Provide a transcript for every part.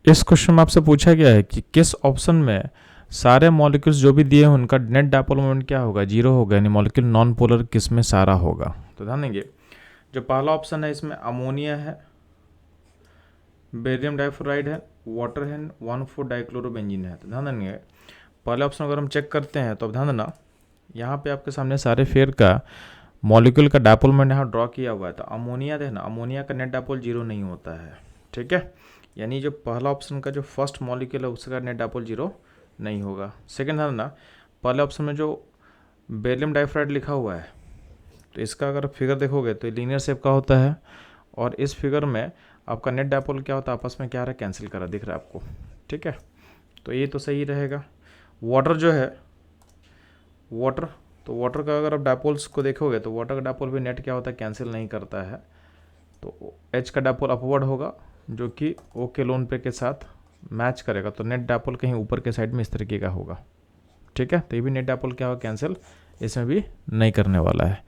इस क्वेश्चन में आपसे पूछा गया है कि किस ऑप्शन में सारे मॉलिक्यूल्स जो भी दिए हैं उनका नेट डायपोल मोमेंट क्या होगा, जीरो होगा, यानी मॉलिक्यूल नॉन पोलर किस में सारा होगा। तो ध्यान देंगे, जो पहला ऑप्शन है इसमें अमोनिया है, बेरियम डाइफ्लोराइड है, वाटर है, 1,4 डाइक्लोरोबेंजीन है। तो ध्यान देंगे पहले ऑप्शन अगर हम चेक करते हैं तो अब ध्यान देना, यहाँ पे आपके सामने सारे फेयर का मॉलिक्यूल का डायपोल मोमेंट यहाँ ड्रॉ किया हुआ है। तो अमोनिया देखना, अमोनिया का नेट डायपोल जीरो नहीं होता है, ठीक है, यानी जो पहला ऑप्शन का जो फर्स्ट मॉलिक्यूल है उसका नेट डायपोल जीरो नहीं होगा। सेकेंड ध्यान देना, पहले ऑप्शन में जो बेरियम डाइफ्लोराइड लिखा हुआ है तो इसका अगर फिगर देखोगे तो लीनियर शेप का होता है, और इस फिगर में आपका नेट डायपोल क्या होता है, आपस में क्या आ रहा है, कैंसिल करा दिख रहा है आपको, ठीक है, तो ये तो सही रहेगा। वाटर जो है, वाटर, तो वाटर का अगर आप डायपोल्स को देखोगे तो वाटर का डायपोल भी नेट क्या होता है, कैंसिल नहीं करता है। तो एच का डायपोल अपवर्ड होगा जो कि ओ के लोन पे के साथ मैच करेगा, तो नेट डायपोल कहीं ऊपर के साइड में इस तरीके का होगा, ठीक है, तो ये भी नेट डायपोल क्या होगा, कैंसिल, इसमें भी नहीं करने वाला है।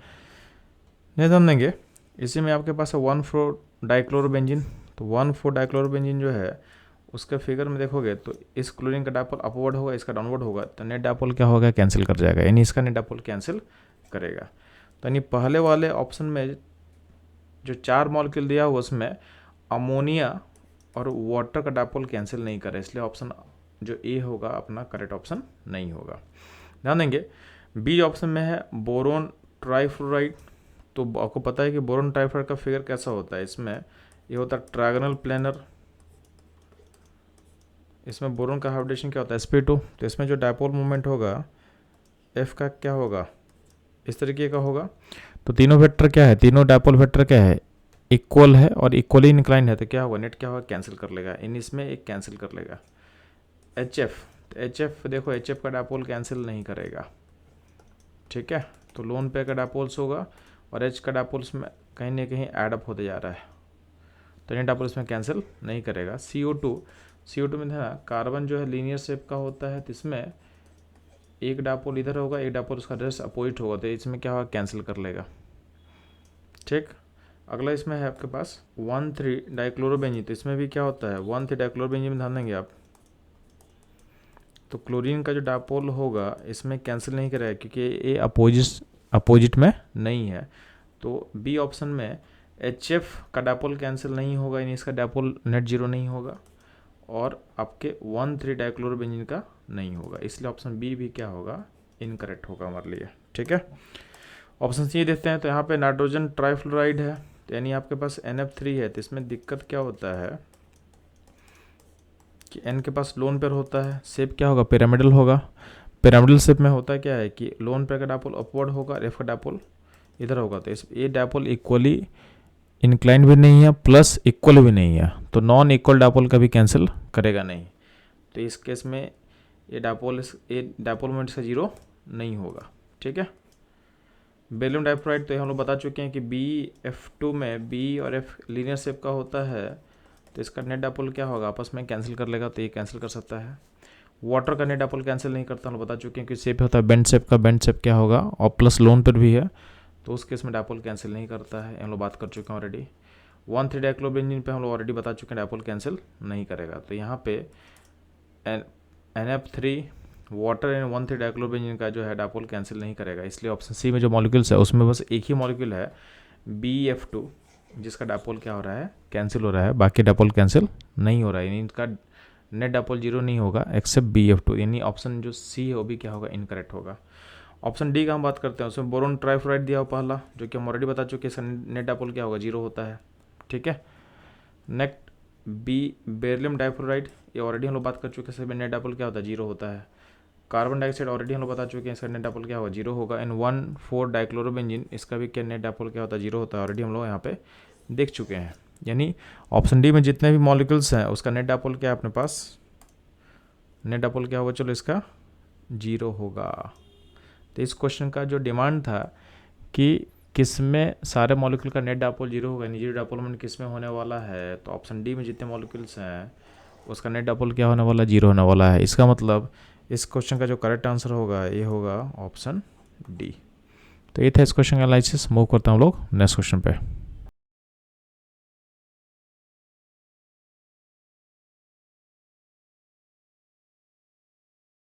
नहीं ध्यान देंगे, इसी में आपके पास है 1,4 डाइक्लोरोबेंजीन। तो 1,4 डाइक्लोरोबेंजीन जो है उसके फिगर में देखोगे तो इस क्लोरीन का डायपोल अपवर्ड होगा, इसका डाउनवर्ड होगा, तो नेट डायपोल क्या होगा, कैंसिल कर जाएगा, यानी इसका नेट डायपोल कैंसिल करेगा। तो यानी पहले वाले ऑप्शन में जो 4 मॉलिक्यूल दिया हुआ उसमें अमोनिया और वाटर का डायपोल कैंसिल नहीं करे, इसलिए ऑप्शन जो ए होगा अपना करेक्ट ऑप्शन नहीं होगा। ध्यान देंगे बी ऑप्शन में है बोरोन ट्राइफ्लोराइड। तो आपको पता है कि बोरोन ट्राइफ्लोराइड का फिगर कैसा होता है, इसमें ये होता है ट्रायगोनल प्लेनर, इसमें बोरोन का हाइब्रिडेशन क्या होता है, sp2। तो इसमें जो डायपोल मूवमेंट होगा एफ का क्या होगा, इस तरीके का होगा। तो तीनों वेक्टर क्या है, तीनों डायपोल वेक्टर क्या है, इक्वल है और इक्वली इंक्लाइन है, तो क्या होगा, नेट क्या होगा, कैंसिल कर लेगा, इन इसमें एक कैंसिल कर लेगा। एच एफ, तो एच एफ देखो, एच एफ का डायपोल कैंसिल नहीं करेगा, ठीक है, तो लोन पे का डायपोल्स होगा और एच का डायपोल्स में कहीं ना कहीं एडअप होते जा रहा है, तो नेट डायपोल इसमें कैंसिल नहीं करेगा। CO2, CO2 में था कार्बन जो है लीनियर शेप का होता है, तो इसमें एक डायपोल इधर होगा, एक डायपोल उसका जस्ट अपोजिट होगा, तो इसमें क्या होगा, कैंसिल कर लेगा, ठीक। अगला इसमें है आपके पास 1,3 डाइक्लोरोबेंजीन। तो इसमें भी क्या होता है, 1,3 डाइक्लोरोबेंजीन में ध्यान देंगे आप, तो क्लोरीन का जो डायपोल होगा इसमें कैंसिल नहीं करेगा क्योंकि ये अपोजिट में नहीं है। तो बी ऑप्शन में HF का डायपोल कैंसिल नहीं होगा, यानी इसका डायपोल नेट जीरो नहीं होगा, और आपके 1,3 डाइक्लोरोबेंजीन का नहीं होगा, इसलिए ऑप्शन बी भी क्या होगा, इनकरेक्ट होगा हमारे लिए, ठीक है। ऑप्शन सी देखते हैं, तो यहाँ पे नाइट्रोजन ट्राइफ्लोराइड है, तो यानी आपके पास NF3 है, तो इसमें दिक्कत क्या होता है कि N के पास लोन पेयर होता है, शेप क्या होगा, पिरामिडल होगा। पिरामिडल शेप में होता क्या है कि लोन पेयर का डायपोल अपवर्ड होगा, एफ का डायपोल इधर होगा, तो इस ये डायपोल इक्वली इंक्लाइन भी नहीं है प्लस इक्वल भी नहीं है, तो नॉन इक्वल डायपोल का भी कैंसिल करेगा नहीं, तो इस केस में ये डायपोल मोमेंट से जीरो नहीं होगा, ठीक है। बेरियम डाइफ्लोराइड तो हम लोग बता चुके हैं कि BF2 में B और F लीनियर शेप का होता है, तो इसका नेट डायपोल क्या होगा, आपस में कैंसिल कर लेगा, तो ये कैंसिल कर सकता है। वाटर का नेट डायपोल कैंसिल नहीं करता, हम लोग बता चुके हैं कि शेप होता है बेंड शेप का, बेंड शेप क्या होगा, और प्लस लोन पर भी है, तो उस केस में डायपोल कैंसिल नहीं करता है, हम लोग बात कर चुके हैं ऑलरेडी। 1,3 डाइक्लोरोबेंजीन पे हम लोग ऑलरेडी बता चुके हैं डायपोल कैंसिल नहीं करेगा, तो यहाँ पे NF3 वाटर एंड 1,3 डाइक्लोरोबेंजीन का जो है डायपोल कैंसिल नहीं करेगा, इसलिए ऑप्शन सी में जो मॉलिक्यूल्स है उसमें बस एक ही मॉलिक्यूल है BF2 जिसका डायपोल क्या हो रहा है, कैंसिल हो रहा है, बाकी डायपोल कैंसिल नहीं हो रहा है, यानी इनका नेट डायपोल जीरो नहीं होगा एक्सेप्ट BF2, यानी ऑप्शन जो सी है वो भी क्या होगा, इनकरेक्ट होगा। ऑप्शन डी का हम बात करते हैं, उसमें बोरोन ट्राइफ्लोराइड दिया हो पहला, जो कि हम ऑलरेडी बता चुके हैं इसका नेट डायपोल क्या होगा, जीरो होता है, ठीक है। नेक्स्ट बी बेरिलियम डाइफ्लोराइड, ये ऑलरेडी हम लोग बात कर चुके हैं, इसमें नेट डायपोल क्या होता है, जीरो होता है। कार्बन डाइऑक्साइड ऑलरेडी हम लोग बता चुके हैं, इसका नेट डायपोल क्या होगा, जीरो होगा। एंड 1,4 डाइक्लोरोबेंजीन, इसका भी क्या नेट डायपोल क्या होता है, जीरो होता है, ऑलरेडी हम लोग यहाँ पे देख चुके हैं, यानी ऑप्शन डी में जितने भी मॉलिक्यूल्स हैं उसका नेट डायपोल क्या है अपने पास, नेट डायपोल क्या होगा, चलो इसका जीरो होगा। तो इस क्वेश्चन का जो डिमांड था कि किस में सारे मॉलिक्यूल का नेट डायपोल जीरो होगा, जीरो डायपोल मोमेंट किस में होने वाला है, तो ऑप्शन डी में जितने मॉलिक्यूल्स हैं उसका नेट डायपोल क्या होने वाला, जीरो होने वाला है। इसका मतलब इस क्वेश्चन का जो करेक्ट आंसर होगा ये होगा ऑप्शन डी। तो ये था इस क्वेश्चन का एनालिसिस। मूव करता हूँ हम लोग नेक्स्ट क्वेश्चन पे।